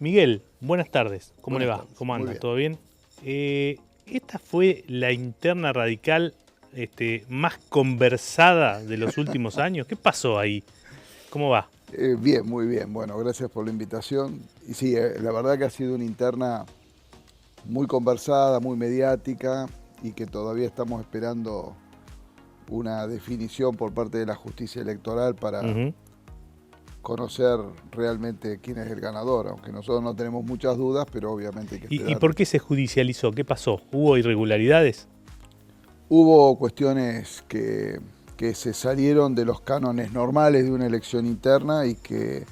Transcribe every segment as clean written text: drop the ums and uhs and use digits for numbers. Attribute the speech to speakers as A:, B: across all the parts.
A: Miguel, buenas tardes. ¿Cómo le va?
B: Tardes.
A: ¿Cómo anda?
B: Bien.
A: ¿Todo bien? Esta fue la interna radical más conversada de los últimos años. ¿Qué pasó ahí? ¿Cómo va?
B: Bien, muy bien. Bueno, gracias por la invitación. Y sí, la verdad que ha sido una interna muy conversada, muy mediática y que todavía estamos esperando una definición por parte de la justicia electoral para conocer realmente quién es el ganador, aunque nosotros no tenemos muchas dudas, pero obviamente hay que esperar.
A: ¿Y por qué se judicializó? ¿Qué pasó? ¿Hubo irregularidades?
B: Hubo cuestiones que se salieron de los cánones normales de una elección interna y que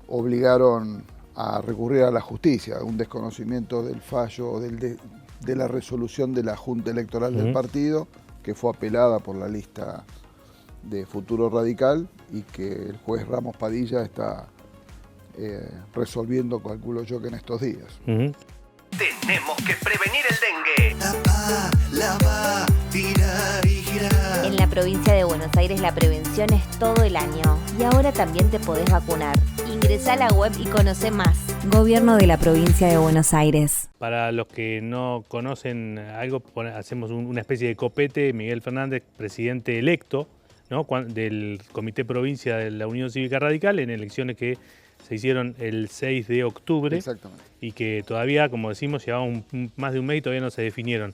B: obligaron a recurrir a la justicia, un desconocimiento del fallo, de la resolución de la Junta Electoral del partido, que fue apelada por la lista de Futuro Radical y que el juez Ramos Padilla está resolviendo, calculo yo, que en estos días.
C: Tenemos que prevenir el dengue.
D: Lava, tirar y girar.
E: En la provincia de Buenos Aires la prevención es todo el año y ahora también te podés vacunar. Ingresá a la web y conoce más. Gobierno de la provincia de Buenos Aires.
A: Para los que no conocen algo, hacemos una especie de copete. Miguel Fernández, presidente electo, ¿no?, del Comité Provincia de la Unión Cívica Radical en elecciones que se hicieron el 6 de octubre.
B: Exactamente.
A: Y que todavía, como decimos, llevaba más de un mes y todavía no se definieron.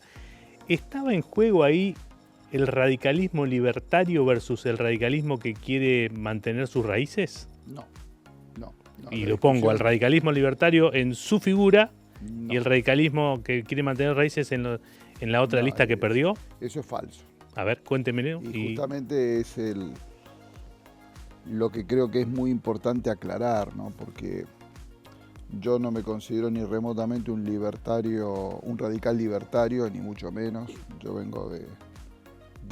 A: ¿Estaba en juego ahí el radicalismo libertario versus el radicalismo que quiere mantener sus raíces?
B: No.
A: Y lo pongo al radicalismo libertario en su figura
B: no.
A: y el radicalismo que quiere mantener raíces en la otra lista que perdió.
B: Eso es falso.
A: A ver, cuéntemelo.
B: Y justamente es lo que creo que es muy importante aclarar, ¿no? Porque yo no me considero ni remotamente un libertario, un radical libertario, ni mucho menos. Yo vengo de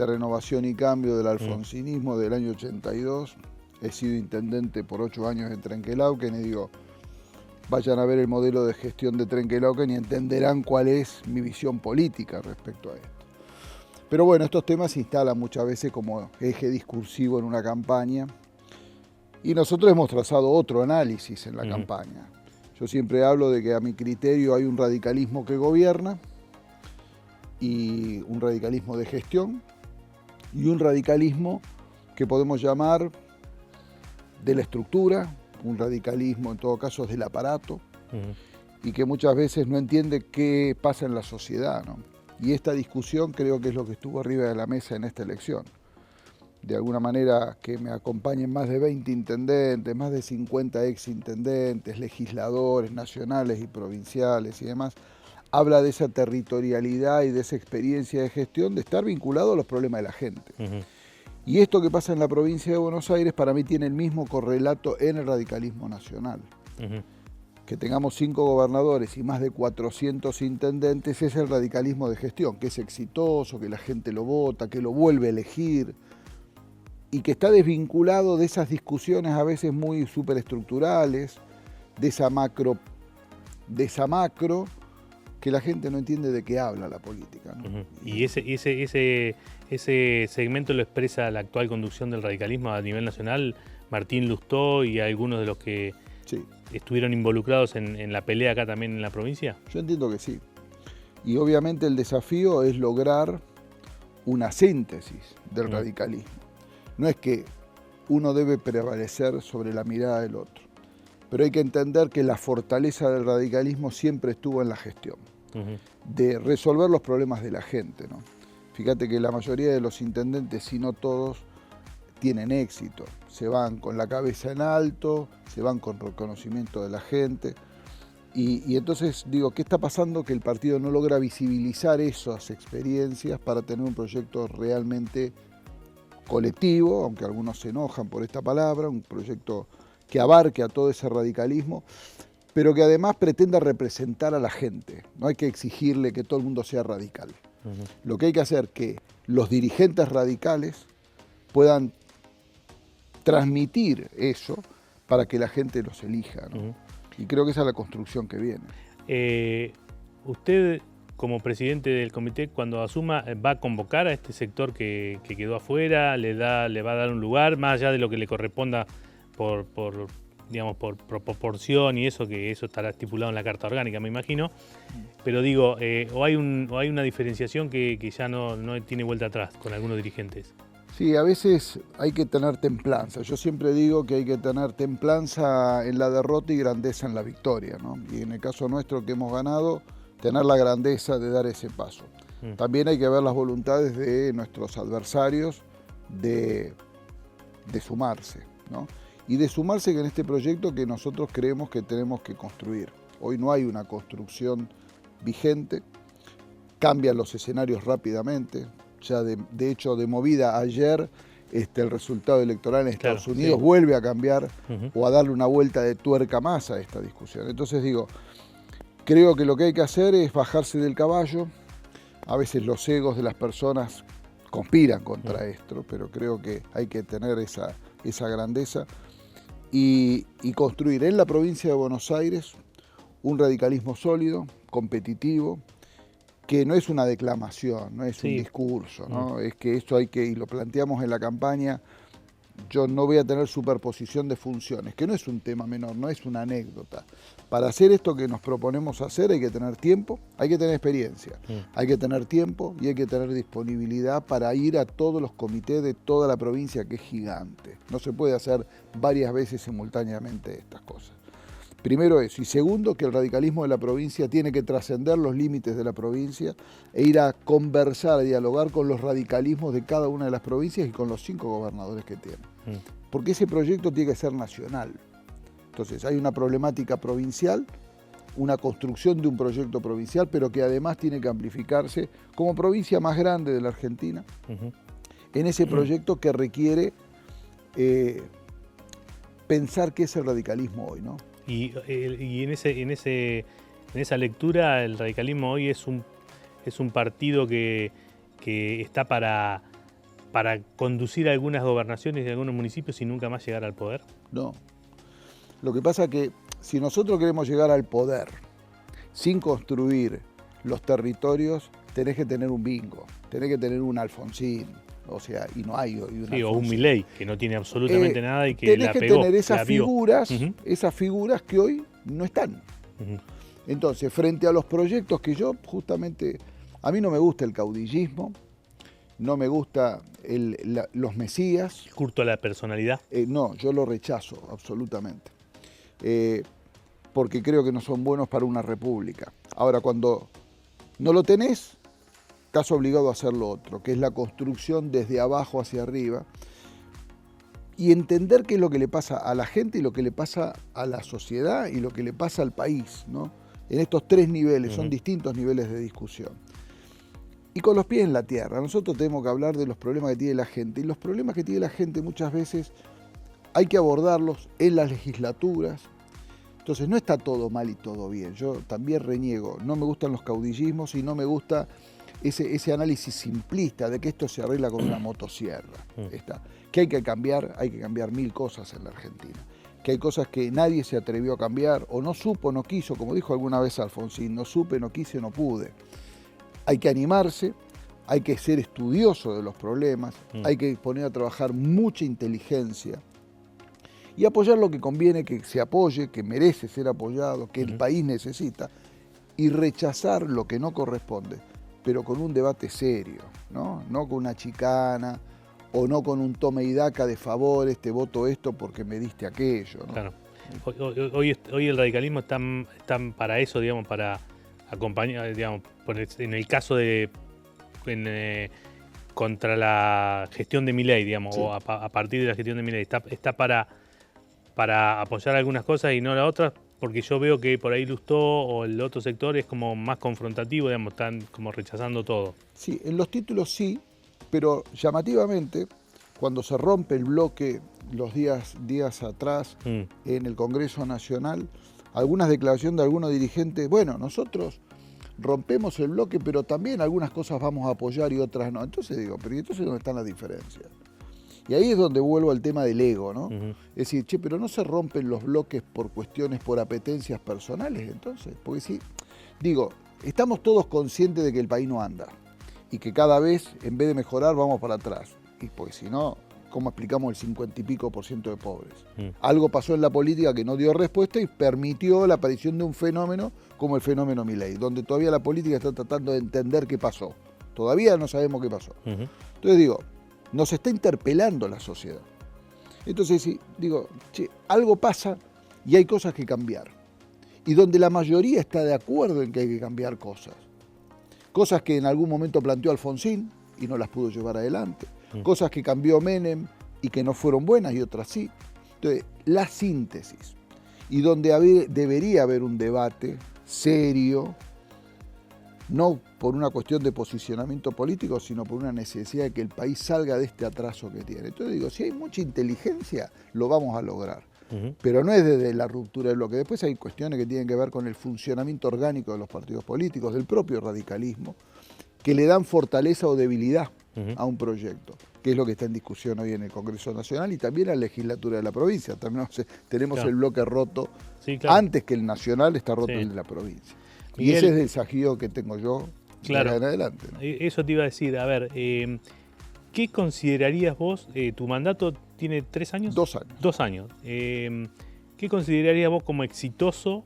B: Renovación y Cambio, del alfonsinismo del año 82. He sido intendente por 8 años en Trenquelauquen y digo, vayan a ver el modelo de gestión de Trenquelauquen y entenderán cuál es mi visión política respecto a esto. Pero bueno, estos temas se instalan muchas veces como eje discursivo en una campaña y nosotros hemos trazado otro análisis en la campaña. Yo siempre hablo de que a mi criterio hay un radicalismo que gobierna y un radicalismo de gestión y un radicalismo que podemos llamar de la estructura, un radicalismo en todo caso del aparato y que muchas veces no entiende qué pasa en la sociedad, ¿no? Y esta discusión creo que es lo que estuvo arriba de la mesa en esta elección. De alguna manera que me acompañen más de 20 intendentes, más de 50 exintendentes, legisladores nacionales y provinciales y demás, habla de esa territorialidad y de esa experiencia de gestión de estar vinculado a los problemas de la gente. Y esto que pasa en la provincia de Buenos Aires para mí tiene el mismo correlato en el radicalismo nacional. Que tengamos 5 gobernadores y más de 400 intendentes es el radicalismo de gestión, que es exitoso, que la gente lo vota, que lo vuelve a elegir y que está desvinculado de esas discusiones a veces muy superestructurales, de esa macro que la gente no entiende de qué habla la política, ¿no?
A: Y ese segmento lo expresa la actual conducción del radicalismo a nivel nacional, Martín Lustó y algunos de los que estuvieron involucrados en la pelea acá también en la provincia.
B: Yo entiendo que sí. Y obviamente el desafío es lograr una síntesis del radicalismo. No es que uno debe prevalecer sobre la mirada del otro, pero hay que entender que la fortaleza del radicalismo siempre estuvo en la gestión, de resolver los problemas de la gente, ¿no? Fíjate que la mayoría de los intendentes, si no todos, tienen éxito. Se van con la cabeza en alto, se van con reconocimiento de la gente. Y entonces digo, ¿qué está pasando? Que el partido no logra visibilizar esas experiencias para tener un proyecto realmente colectivo, aunque algunos se enojan por esta palabra, un proyecto que abarque a todo ese radicalismo, pero que además pretenda representar a la gente. No hay que exigirle que todo el mundo sea radical. Lo que hay que hacer es que los dirigentes radicales puedan transmitir eso para que la gente los elija, ¿no? Y creo que esa es la construcción que viene.
A: Usted, como presidente del comité, cuando asuma, ¿va a convocar a este sector que quedó afuera? ¿Le va a dar un lugar, más allá de lo que le corresponda por digamos, por proporción y eso, que eso estará estipulado en la Carta Orgánica, me imagino. Pero digo, o hay una diferenciación que ya no tiene vuelta atrás con algunos dirigentes.
B: Sí, a veces hay que tener templanza. Yo siempre digo que hay que tener templanza en la derrota y grandeza en la victoria, ¿no? Y en el caso nuestro que hemos ganado, tener la grandeza de dar ese paso. También hay que ver las voluntades de nuestros adversarios de sumarse, ¿no? Y de sumarse en este proyecto que nosotros creemos que tenemos que construir. Hoy no hay una construcción vigente, cambian los escenarios rápidamente. Ya de hecho, de movida ayer, el resultado electoral en Estados Unidos vuelve a cambiar o a darle una vuelta de tuerca más a esta discusión. Entonces digo, creo que lo que hay que hacer es bajarse del caballo. A veces los egos de las personas conspiran contra esto, pero creo que hay que tener esa grandeza y construir en la provincia de Buenos Aires un radicalismo sólido, competitivo, que no es una declamación, no es un discurso, ¿no? Es que esto hay que, y lo planteamos en la campaña, yo no voy a tener superposición de funciones, que no es un tema menor, no es una anécdota. Para hacer esto que nos proponemos hacer hay que tener tiempo, hay que tener experiencia, hay que tener tiempo y hay que tener disponibilidad para ir a todos los comités de toda la provincia, que es gigante. No se puede hacer varias veces simultáneamente estas cosas. Primero eso, y segundo, que el radicalismo de la provincia tiene que trascender los límites de la provincia e ir a conversar, a dialogar con los radicalismos de cada una de las provincias y con los 5 gobernadores que tienen. Porque ese proyecto tiene que ser nacional. Entonces hay una problemática provincial, una construcción de un proyecto provincial, pero que además tiene que amplificarse como provincia más grande de la Argentina, en ese proyecto que requiere pensar qué es el radicalismo hoy, ¿no?
A: Y en esa lectura, el radicalismo hoy es un partido que está para conducir algunas gobernaciones de algunos municipios y nunca más llegar al poder.
B: No. Lo que pasa es que si nosotros queremos llegar al poder sin construir los territorios, tenés que tener un Bingo, tenés que tener un Alfonsín. O sea, y no hay hoy una.
A: Sí, o un Milei, que no tiene absolutamente nada y que
B: tenés
A: la
B: que
A: pegó,
B: tener esas
A: la vio.
B: esas figuras que hoy no están. Entonces, frente a los proyectos que yo justamente, a mí no me gusta el caudillismo, no me gusta los mesías.
A: Culto a la personalidad.
B: No, yo lo rechazo absolutamente. Porque creo que no son buenos para una república. Ahora, cuando no lo tenés, estás obligado a hacer lo otro, que es la construcción desde abajo hacia arriba y entender qué es lo que le pasa a la gente y lo que le pasa a la sociedad y lo que le pasa al país, ¿no? En estos 3 niveles, son distintos niveles de discusión. Y con los pies en la tierra, nosotros tenemos que hablar de los problemas que tiene la gente y los problemas que tiene la gente muchas veces hay que abordarlos en las legislaturas. Entonces no está todo mal y todo bien, yo también reniego, no me gustan los caudillismos y no me gusta ese análisis simplista de que esto se arregla con una motosierra. Que hay que cambiar 1000 cosas en la Argentina. Que hay cosas que nadie se atrevió a cambiar, o no supo, no quiso, como dijo alguna vez Alfonsín, no supe, no quise, no pude. Hay que animarse, hay que ser estudioso de los problemas, hay que poner a trabajar mucha inteligencia y apoyar lo que conviene que se apoye, que merece ser apoyado, que el país necesita, y rechazar lo que no corresponde, pero con un debate serio, ¿no? No con una chicana o no con un tome y daca de favores, te voto esto porque me diste aquello, ¿no?
A: Claro. Hoy el radicalismo está para eso, digamos, para acompañar, digamos, en el caso de contra la gestión de Milei, digamos, o a partir de la gestión de Milei, está para apoyar algunas cosas y no las otras, porque yo veo que por ahí Lustó o el otro sector es como más confrontativo, digamos, están como rechazando todo.
B: Sí, en los títulos sí, pero llamativamente, cuando se rompe el bloque los días atrás en el Congreso Nacional, algunas declaraciones de algunos dirigentes, bueno, nosotros rompemos el bloque, pero también algunas cosas vamos a apoyar y otras no. Entonces digo, pero ¿y entonces dónde están las diferencias? Y ahí es donde vuelvo al tema del ego, ¿no? Es decir, pero no se rompen los bloques por cuestiones, por apetencias personales, entonces. Porque sí, digo, estamos todos conscientes de que el país no anda y que cada vez, en vez de mejorar, vamos para atrás. Y porque si no, cómo explicamos el 50 y pico % de pobres. Algo pasó en la política que no dio respuesta y permitió la aparición de un fenómeno como el fenómeno Milei, donde todavía la política está tratando de entender qué pasó. Todavía no sabemos qué pasó. Entonces digo, nos está interpelando la sociedad. Entonces digo, che, algo pasa y hay cosas que cambiar. Y donde la mayoría está de acuerdo en que hay que cambiar cosas. Cosas que en algún momento planteó Alfonsín y no las pudo llevar adelante. Cosas que cambió Menem y que no fueron buenas y otras sí. Entonces, la síntesis. Y donde debería haber un debate serio, no por una cuestión de posicionamiento político, sino por una necesidad de que el país salga de este atraso que tiene. Entonces digo, si hay mucha inteligencia, lo vamos a lograr. Pero no es desde la ruptura del bloque. Después hay cuestiones que tienen que ver con el funcionamiento orgánico de los partidos políticos, del propio radicalismo, que le dan fortaleza o debilidad a un proyecto, que es lo que está en discusión hoy en el Congreso Nacional y también en la legislatura de la provincia. También tenemos el bloque roto, antes que el nacional está roto el de la provincia. Miguel, y ese es el desafío que tengo yo en adelante, ¿no?
A: Eso te iba a decir, a ver, ¿qué considerarías vos, tu mandato tiene 3 años?
B: 2 años.
A: 2 años. ¿Qué considerarías vos como exitoso,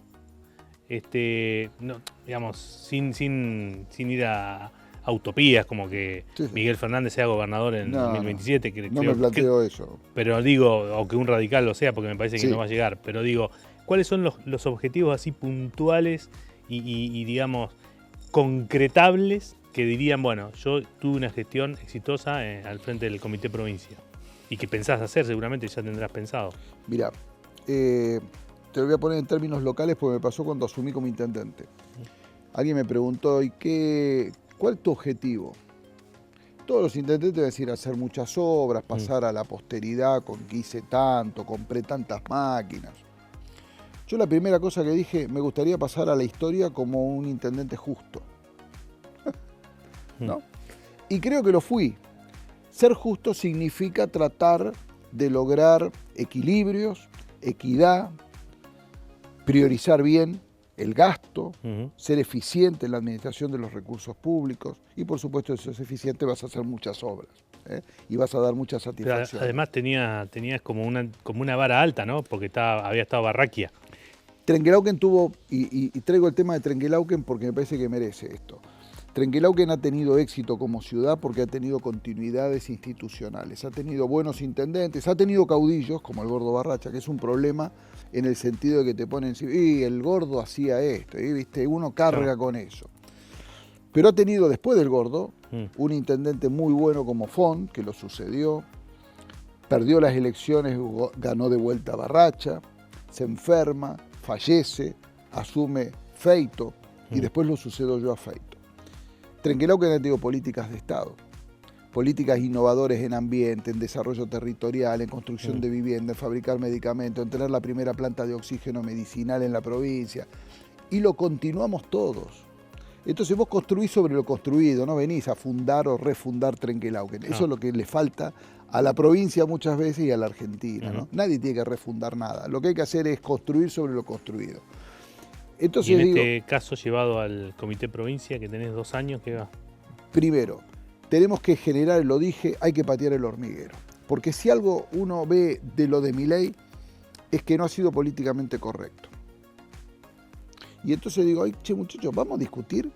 A: no, digamos, sin ir a utopías, como que Miguel Fernández sea gobernador en 2027?
B: No me planteo eso.
A: Pero digo, o que un radical lo sea, porque me parece que no va a llegar, pero digo, ¿cuáles son los objetivos así puntuales y digamos, concretables que dirían, bueno, yo tuve una gestión exitosa al frente del Comité Provincia y que pensás hacer, seguramente ya tendrás pensado?
B: Mirá, te lo voy a poner en términos locales porque me pasó cuando asumí como intendente. Alguien me preguntó, ¿cuál es tu objetivo? Todos los intendentes deben decir hacer muchas obras, pasar a la posteridad con que hice tanto, compré tantas máquinas. Yo la primera cosa que dije, me gustaría pasar a la historia como un intendente justo. ¿No? Y creo que lo fui. Ser justo significa tratar de lograr equilibrios, equidad, priorizar bien el gasto, ser eficiente en la administración de los recursos públicos y por supuesto si sos eficiente vas a hacer muchas obras y vas a dar mucha satisfacción.
A: Pero además tenías como una vara alta, ¿no? Porque había estado Barraquia.
B: Trenquelauquen tuvo, y traigo el tema de Trenquelauquen porque me parece que merece esto. Trenquelauquen ha tenido éxito como ciudad porque ha tenido continuidades institucionales, ha tenido buenos intendentes, ha tenido caudillos como el Gordo Barracha, que es un problema en el sentido de que te ponen, y el Gordo hacía esto, y ¿viste? Uno carga con eso. Pero ha tenido después del Gordo un intendente muy bueno como Font, que lo sucedió, perdió las elecciones, ganó de vuelta Barracha, se enferma, fallece, asume Feito y después lo sucedo yo a Feito. Trenquelauquen ha tenido políticas de Estado, políticas innovadoras en ambiente, en desarrollo territorial, en construcción de vivienda, en fabricar medicamentos, en tener la primera planta de oxígeno medicinal en la provincia. Y lo continuamos todos. Entonces vos construís sobre lo construido, no venís a fundar o refundar Trenquelauquen. Eso es lo que le falta a la provincia muchas veces y a la Argentina, ¿no? Nadie tiene que refundar nada. Lo que hay que hacer es construir sobre lo construido. Entonces,
A: y en este caso llevado al Comité Provincia, que tenés 2 años, ¿qué va?
B: Primero, tenemos que generar, lo dije, hay que patear el hormiguero. Porque si algo uno ve de lo de Milei es que no ha sido políticamente correcto. Y entonces digo, che muchachos, vamos a discutir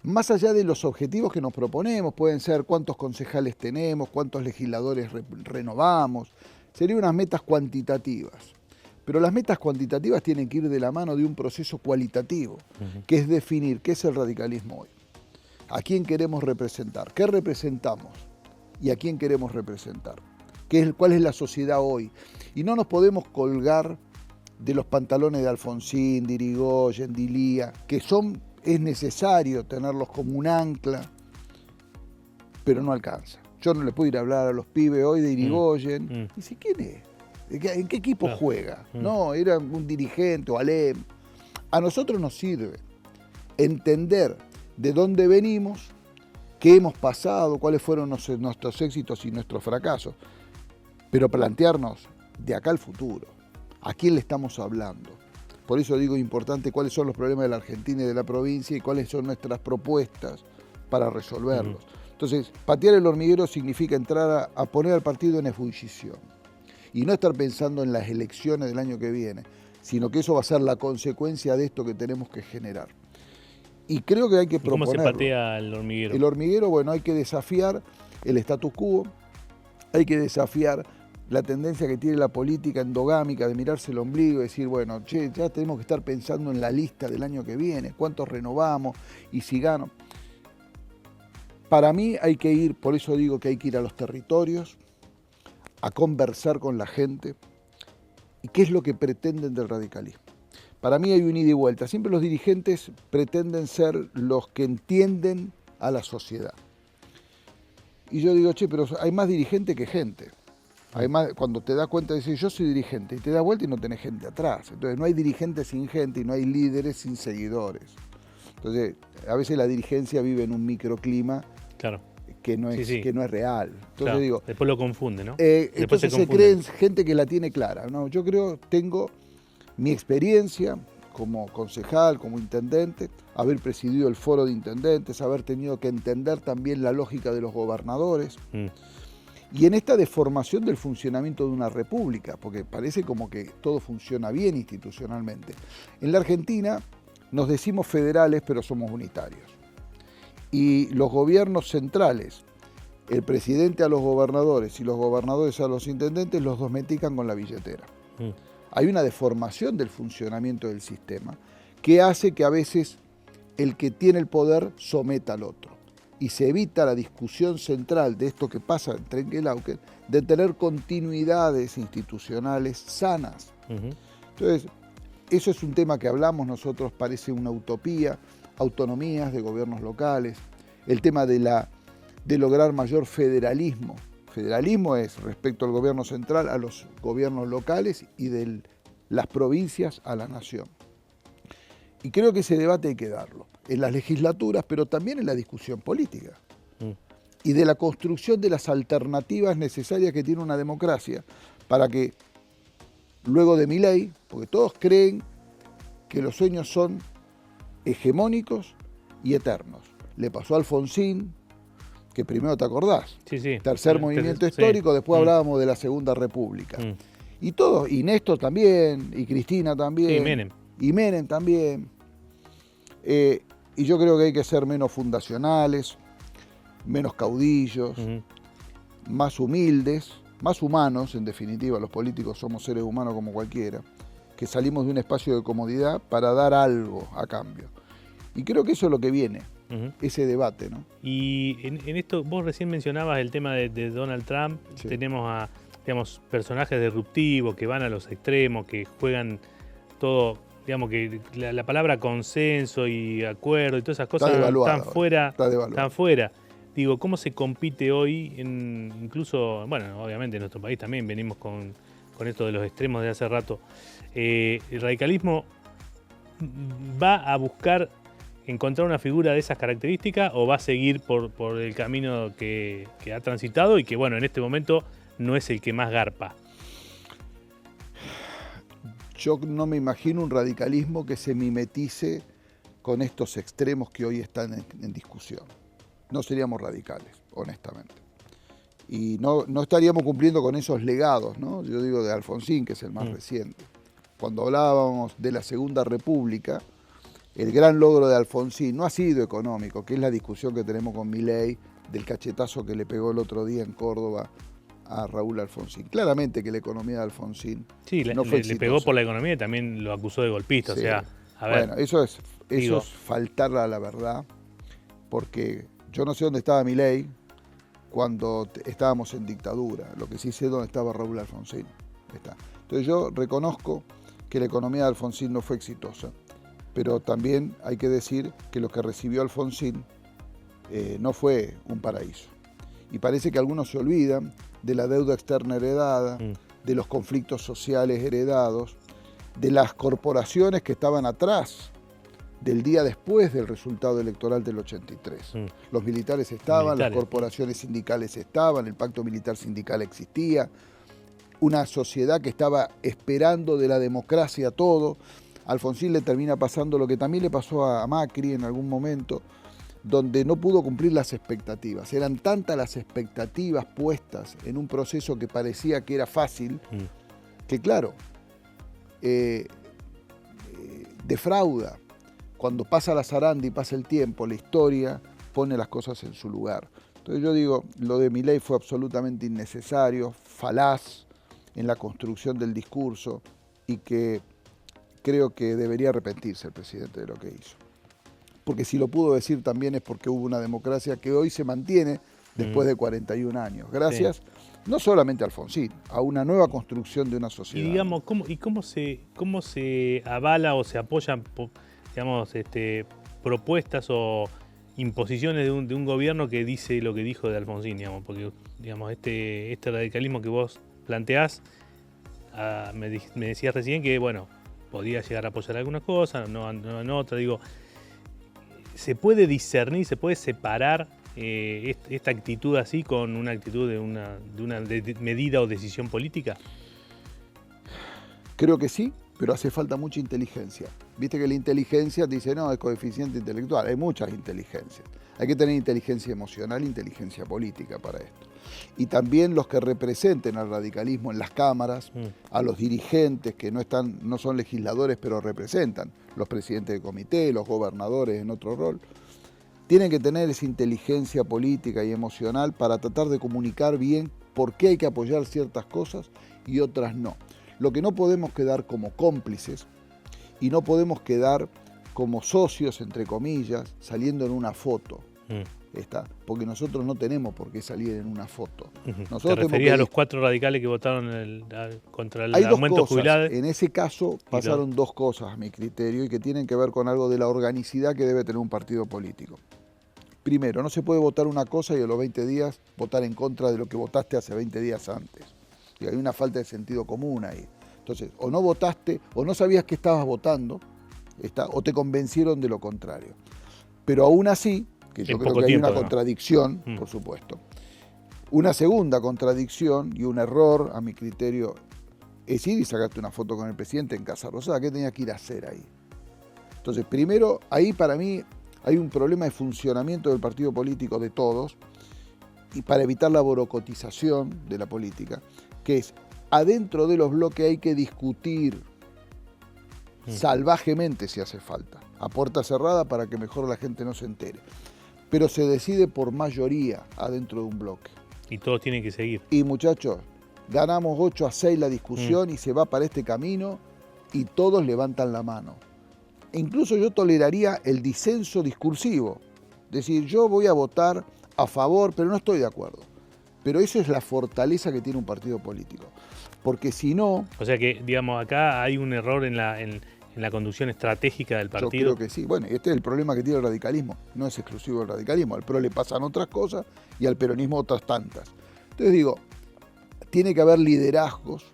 B: más allá de los objetivos que nos proponemos. Pueden ser cuántos concejales tenemos, cuántos legisladores renovamos. Serían unas metas cuantitativas. Pero las metas cuantitativas tienen que ir de la mano de un proceso cualitativo, que es definir qué es el radicalismo hoy, a quién queremos representar, qué representamos y a quién queremos representar, cuál es la sociedad hoy. Y no nos podemos colgar de los pantalones de Alfonsín, de Irigoyen, de Ilía, que es necesario tenerlos como un ancla, pero no alcanza. Yo no le puedo ir a hablar a los pibes hoy de Irigoyen. Y si, ¿quién es? ¿En qué equipo juega? No, era un dirigente o Alem. A nosotros nos sirve entender de dónde venimos, qué hemos pasado, cuáles fueron nuestros éxitos y nuestros fracasos, pero plantearnos de acá al futuro, a quién le estamos hablando. Por eso digo importante cuáles son los problemas de la Argentina y de la provincia y cuáles son nuestras propuestas para resolverlos. Entonces, patear el hormiguero significa entrar a poner al partido en ebullición. Y no estar pensando en las elecciones del año que viene, sino que eso va a ser la consecuencia de esto que tenemos que generar. Y creo que hay que proponerlo.
A: ¿Cómo se patea el hormiguero?
B: El hormiguero, bueno, hay que desafiar el status quo, hay que desafiar la tendencia que tiene la política endogámica de mirarse el ombligo y decir, bueno, che, ya tenemos que estar pensando en la lista del año que viene, cuántos renovamos y si gano. Para mí hay que ir, por eso digo que hay que ir a los territorios, a conversar con la gente y qué es lo que pretenden del radicalismo. Para mí hay un ida y vuelta. Siempre los dirigentes pretenden ser los que entienden a la sociedad. Y yo digo, che, pero hay más dirigente que gente. Además, cuando te das cuenta de decir, yo soy dirigente, y te das vuelta y no tenés gente atrás. Entonces, no hay dirigentes sin gente y no hay líderes sin seguidores. Entonces, a veces la dirigencia vive en un microclima
A: Claro.
B: que no es, que no es real. Entonces,
A: claro.
B: digo,
A: Después lo confunde, ¿no?
B: Entonces se creen gente que la tiene clara, ¿no? Yo creo, tengo mi experiencia como concejal, como intendente, haber presidido el foro de intendentes, haber tenido que entender también la lógica de los gobernadores. Y en esta deformación del funcionamiento de una república, porque parece como que todo funciona bien institucionalmente. En la Argentina nos decimos federales, pero somos unitarios. Y los gobiernos centrales, el presidente a los gobernadores y los gobernadores a los intendentes, los domestican con la billetera. Hay una deformación del funcionamiento del sistema que hace que a veces el que tiene el poder someta al otro. Y se evita la discusión central de esto que pasa en Trenquelauquen, de tener continuidades institucionales sanas. Entonces, eso es un tema que hablamos nosotros, parece una utopía, autonomías de gobiernos locales, el tema de lograr mayor federalismo. Federalismo es respecto al gobierno central, a los gobiernos locales y de las provincias a la nación. Y creo que ese debate hay que darlo en las legislaturas, pero también en la discusión política. Y de la construcción de las alternativas necesarias que tiene una democracia para que luego de Milei, porque todos creen que los sueños son hegemónicos y eternos. Le pasó a Alfonsín, que primero te acordás, tercer movimiento histórico, después hablábamos de la Segunda República. Y todos, y Néstor también, y Cristina también, y Menem también. Y yo creo que hay que ser menos fundacionales, menos caudillos, más humildes, más humanos, en definitiva, los políticos somos seres humanos como cualquiera, que salimos de un espacio de comodidad para dar algo a cambio. Y creo que eso es lo que viene. Ese debate, ¿no?
A: Y en esto, vos recién mencionabas el tema de Donald Trump, tenemos a, digamos, personajes disruptivos que van a los extremos, que juegan todo, digamos que la palabra consenso y acuerdo y todas esas cosas están fuera. Digo, ¿cómo se compite hoy incluso, bueno, obviamente en nuestro país también venimos con esto de los extremos de hace rato? ¿El radicalismo va a buscar encontrar una figura de esas características o va a seguir por el camino que ha transitado y que, bueno, en este momento no es el que más garpa?
B: Yo no me imagino un radicalismo que se mimetice con estos extremos que hoy están en discusión. No seríamos radicales, honestamente. Y no estaríamos cumpliendo con esos legados, ¿no? Yo digo de Alfonsín, que es el más reciente. Cuando hablábamos de la Segunda República, el gran logro de Alfonsín no ha sido económico, que es la discusión que tenemos con Milei del cachetazo que le pegó el otro día en Córdoba a Raúl Alfonsín. Claramente que la economía de Alfonsín no fue exitosa.
A: Le pegó por la economía y también lo acusó de golpista. Sí. O sea, a ver,
B: bueno, eso es faltar a la verdad, porque yo no sé dónde estaba Milei cuando estábamos en dictadura. Lo que sí sé es dónde estaba Raúl Alfonsín. Entonces yo reconozco que la economía de Alfonsín no fue exitosa, pero también hay que decir que lo que recibió Alfonsín no fue un paraíso. Y parece que algunos se olvidan de la deuda externa heredada, de los conflictos sociales heredados, de las corporaciones que estaban atrás del día después del resultado electoral del 83. Los militares estaban, las corporaciones sindicales estaban, el pacto militar sindical existía, una sociedad que estaba esperando de la democracia todo. A Alfonsín le termina pasando lo que también le pasó a Macri en algún momento, donde no pudo cumplir las expectativas. Eran tantas las expectativas puestas en un proceso que parecía que era fácil, que claro, defrauda. Cuando pasa la zaranda y pasa el tiempo, la historia pone las cosas en su lugar. Entonces yo digo, lo de Milei fue absolutamente innecesario, falaz en la construcción del discurso y que creo que debería arrepentirse el presidente de lo que hizo. Porque si lo pudo decir también es porque hubo una democracia que hoy se mantiene después de 41 años. Gracias, no solamente a Alfonsín, a una nueva construcción de una sociedad.
A: Y digamos, ¿cómo se avala o se apoyan, digamos, propuestas o imposiciones de un gobierno que dice lo que dijo de Alfonsín, digamos? Porque, digamos, este radicalismo que vos planteás, me decías recién que, bueno, podía llegar a apoyar algunas cosas, no en otras, digo. ¿Se puede discernir, se puede separar esta actitud así con una actitud de una medida o decisión política?
B: Creo que sí, pero hace falta mucha inteligencia. Viste que la inteligencia dice, no, es coeficiente intelectual. Hay muchas inteligencias. Hay que tener inteligencia emocional e inteligencia política para esto. Y también los que representen al radicalismo en las cámaras, a los dirigentes que no son legisladores pero representan, los presidentes de comité, los gobernadores en otro rol, tienen que tener esa inteligencia política y emocional para tratar de comunicar bien por qué hay que apoyar ciertas cosas y otras no. Lo que no podemos quedar como cómplices y no podemos quedar como socios, entre comillas, saliendo en una foto. Porque nosotros no tenemos por qué salir en una foto.
A: ¿Te referías a los 4 radicales que votaron contra el
B: Hay
A: aumento
B: dos cosas.
A: jubilado?
B: En ese caso pasaron dos cosas a mi criterio y que tienen que ver con algo de la organicidad que debe tener un partido político. Primero, no se puede votar una cosa y a los 20 días votar en contra de lo que votaste hace 20 días antes. Y hay una falta de sentido común ahí. Entonces, o no votaste, o no sabías que estabas votando, o te convencieron de lo contrario. Pero aún así, que yo creo que hay una contradicción, por supuesto. Una segunda contradicción y un error, a mi criterio, es ir y sacarte una foto con el presidente en Casa Rosada. ¿Qué tenías que ir a hacer ahí? Entonces, primero, ahí para mí hay un problema de funcionamiento del partido político de todos, y para evitar la borocotización de la política, que es, adentro de los bloques hay que discutir salvajemente si hace falta, a puerta cerrada para que mejor la gente no se entere. Pero se decide por mayoría adentro de un bloque.
A: Y todos tienen que seguir.
B: Y muchachos, ganamos 8-6 la discusión y se va para este camino y todos levantan la mano. E incluso yo toleraría el disenso discursivo. Decir, yo voy a votar a favor, pero no estoy de acuerdo. Pero esa es la fortaleza que tiene un partido político. Porque si no...
A: O sea que, digamos, acá hay un error en la conducción estratégica del partido.
B: Yo creo que sí. Bueno, este es el problema que tiene el radicalismo. No es exclusivo del radicalismo. Al PRO le pasan otras cosas y al peronismo otras tantas. Entonces digo, tiene que haber liderazgos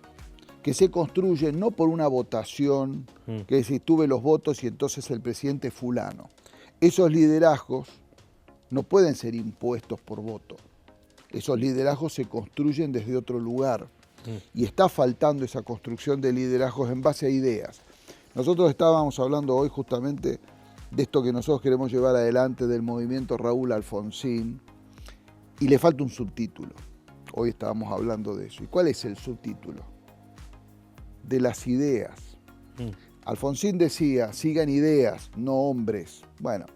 B: que se construyen no por una votación, que es decir, tuve los votos y entonces el presidente fulano. Esos liderazgos no pueden ser impuestos por voto. Esos liderazgos se construyen desde otro lugar. Y está faltando esa construcción de liderazgos en base a ideas. Nosotros estábamos hablando hoy justamente de esto que nosotros queremos llevar adelante del movimiento Raúl Alfonsín y le falta un subtítulo. Hoy estábamos hablando de eso. ¿Y cuál es el subtítulo? De las ideas. Alfonsín decía, sigan ideas, no hombres. Bueno,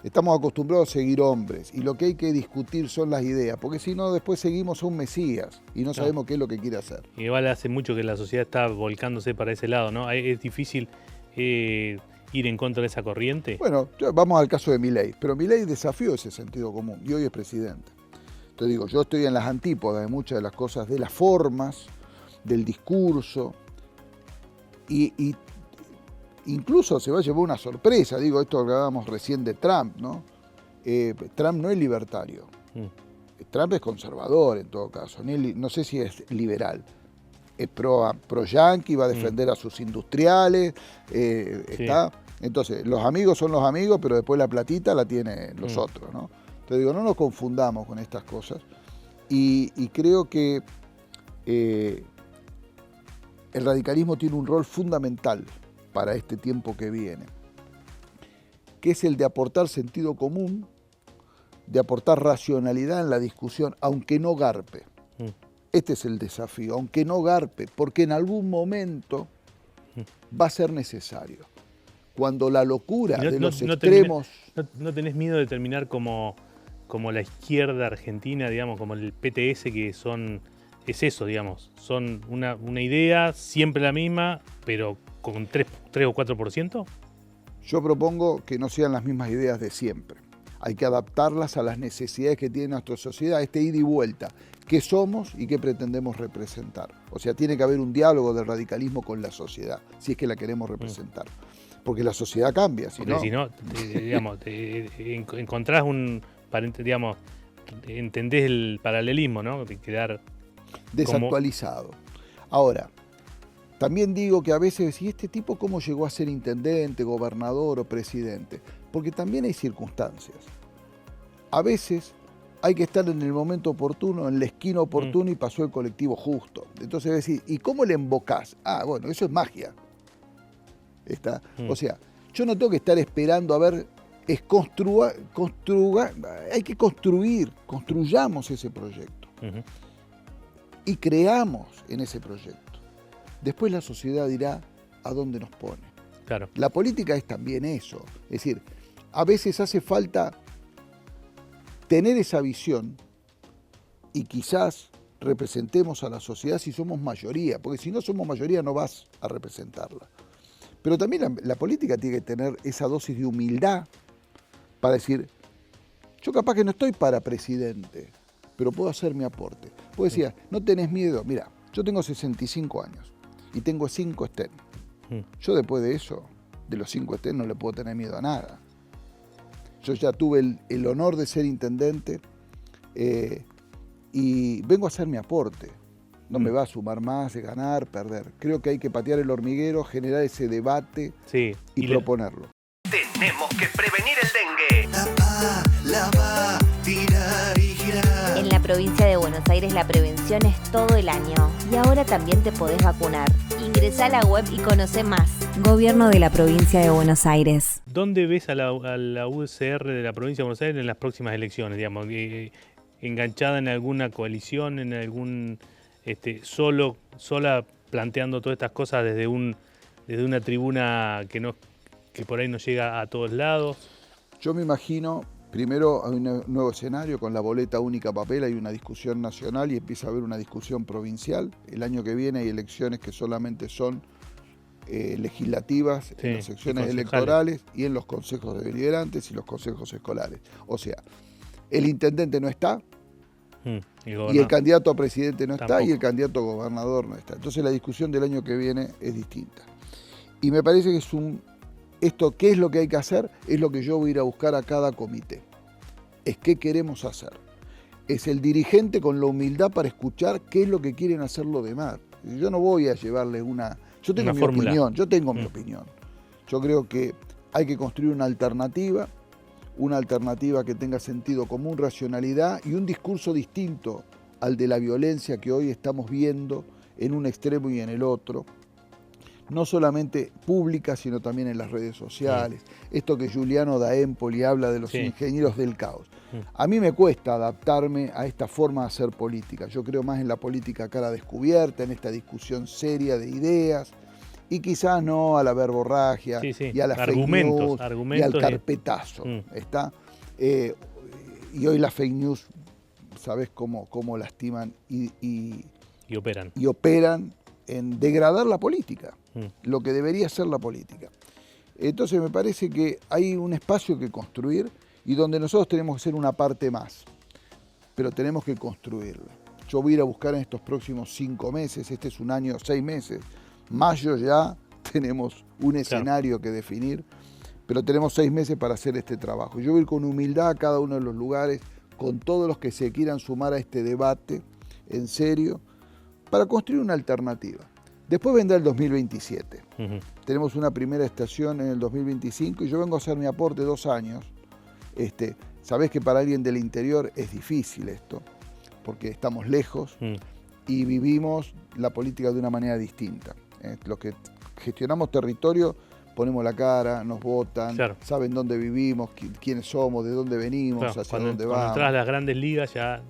B: estamos acostumbrados a seguir hombres y lo que hay que discutir son las ideas, porque si no después seguimos a un Mesías y no sabemos qué es lo que quiere hacer.
A: Igual hace mucho que la sociedad está volcándose para ese lado, ¿no? Es difícil ir en contra de esa corriente.
B: Bueno, vamos al caso de Milei, pero Milei desafió ese sentido común y hoy es presidente. Te digo, yo estoy en las antípodas de muchas de las cosas, de las formas, del discurso y incluso se va a llevar una sorpresa, digo, esto que hablábamos recién de Trump, ¿no? Trump no es libertario, Trump es conservador en todo caso, no sé si es liberal, es pro-yanqui, va a defender a sus industriales, está... Entonces, los amigos son los amigos, pero después la platita la tienen los otros, ¿no? Entonces digo, no nos confundamos con estas cosas y creo que el radicalismo tiene un rol fundamental para este tiempo que viene, que es el de aportar sentido común de aportar racionalidad en la discusión, aunque no garpe. Este es el desafío, aunque no garpe, porque en algún momento va a ser necesario. Cuando la locura de los extremos...
A: ¿No tenés miedo de terminar como la izquierda argentina, digamos, como el PTS, que es eso, digamos, son una idea, siempre la misma, pero con 3 o 4%?
B: Yo propongo que no sean las mismas ideas de siempre. Hay que adaptarlas a las necesidades que tiene nuestra sociedad, este ida y vuelta. ¿Qué somos y qué pretendemos representar? O sea, tiene que haber un diálogo del radicalismo con la sociedad, si es que la queremos representar. Porque la sociedad cambia, si no,
A: digamos, encontrás digamos, entendés el paralelismo, ¿no? De quedar
B: desactualizado. Ahora, también digo que a veces decís, ¿este tipo cómo llegó a ser intendente, gobernador o presidente? Porque también hay circunstancias. A veces hay que estar en el momento oportuno, en la esquina oportuna y pasó el colectivo justo. Entonces decís, ¿y cómo le embocás? Ah, bueno, eso es magia. O sea, yo no tengo que estar esperando a ver, hay que construyamos ese proyecto. Y creamos en ese proyecto. Después la sociedad dirá a dónde nos pone.
A: Claro.
B: La política es también eso. Es decir, a veces hace falta tener esa visión y quizás representemos a la sociedad si somos mayoría, porque si no somos mayoría no vas a representarla. Pero también la política tiene que tener esa dosis de humildad para decir, yo capaz que no estoy para presidente, pero puedo hacer mi aporte. Vos decías, no tenés miedo. Mira, yo tengo 65 años y tengo 5 STEM. Yo después de eso, de los 5 STEM, no le puedo tener miedo a nada. Yo ya tuve el honor de ser intendente y vengo a hacer mi aporte. No me va a sumar más de ganar, perder. Creo que hay que patear el hormiguero, generar ese debate y proponerlo.
C: Tenemos que prevenir el dengue.
D: La va, tirar y girar.
E: En la provincia de Buenos Aires la prevención es todo el año. Y ahora también te podés vacunar. Ingresá a la web y conoce más. Gobierno de la provincia de Buenos Aires.
A: ¿Dónde ves a la UCR de la provincia de Buenos Aires en las próximas elecciones? Digamos, enganchada en alguna coalición, en algún... sola planteando todas estas cosas desde una tribuna que por ahí no llega a todos lados.
B: Yo me imagino, primero hay un nuevo escenario con la boleta única papel, hay una discusión nacional y empieza a haber una discusión provincial. El año que viene hay elecciones que solamente son legislativas en las secciones electorales y en los consejos deliberantes y los consejos escolares. O sea, el intendente no está, y el candidato a presidente no está y el candidato a gobernador no está. Entonces la discusión del año que viene es distinta. Y me parece que ¿qué es lo que hay que hacer? Es lo que yo voy a ir a buscar a cada comité. Es qué queremos hacer. Es el dirigente con la humildad para escuchar qué es lo que quieren hacer los demás. Yo no voy a llevarles yo tengo mi opinión. Yo creo que hay que construir una alternativa que tenga sentido común, racionalidad y un discurso distinto al de la violencia que hoy estamos viendo en un extremo y en el otro, no solamente pública, sino también en las redes sociales. Esto que Giuliano da Empoli habla de los ingenieros del caos. A mí me cuesta adaptarme a esta forma de hacer política. Yo creo más en la política cara descubierta, en esta discusión seria de ideas, y quizás no a la verborragia y a la fake news y al carpetazo. Y hoy las fake news, ¿sabés cómo lastiman y operan en degradar la política, lo que debería ser la política. Entonces me parece que hay un espacio que construir y donde nosotros tenemos que ser una parte más, pero tenemos que construirla. Yo voy a ir a buscar en estos próximos 5 meses, este es un año, 6 meses, mayo ya tenemos un escenario que definir, pero tenemos 6 meses para hacer este trabajo. Yo voy a ir con humildad a cada uno de los lugares, con todos los que se quieran sumar a este debate, en serio, para construir una alternativa. Después vendrá el 2027. Tenemos una primera estación en el 2025 y yo vengo a hacer mi aporte 2 años. Sabés que para alguien del interior es difícil esto, porque estamos lejos y vivimos la política de una manera distinta. Los que gestionamos territorio ponemos la cara, nos votan,
A: Claro.
B: saben dónde vivimos, quiénes somos, de dónde venimos,
A: Claro,
B: hacia
A: cuando,
B: dónde
A: cuando
B: vamos.
A: entras a las grandes ligas ya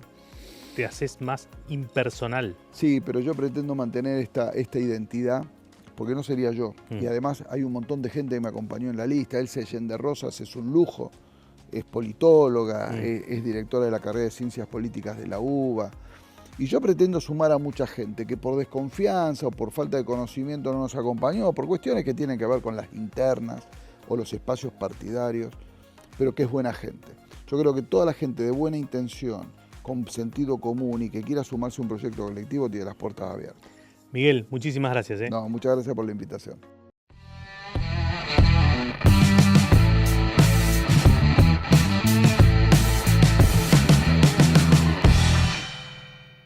A: te haces más impersonal.
B: Sí, pero yo pretendo mantener esta identidad, porque no sería yo.
A: Mm.
B: Y además hay un montón de gente que me acompañó en la lista. Elsa Allende Rosas es un lujo, es politóloga, es directora de la carrera de Ciencias Políticas de la UBA. Y yo pretendo sumar a mucha gente que por desconfianza o por falta de conocimiento no nos acompañó, por cuestiones que tienen que ver con las internas o los espacios partidarios, pero que es buena gente. Yo creo que toda la gente de buena intención, con sentido común y que quiera sumarse a un proyecto colectivo tiene las puertas abiertas.
A: Miguel, muchísimas gracias.
B: No, muchas gracias por la invitación.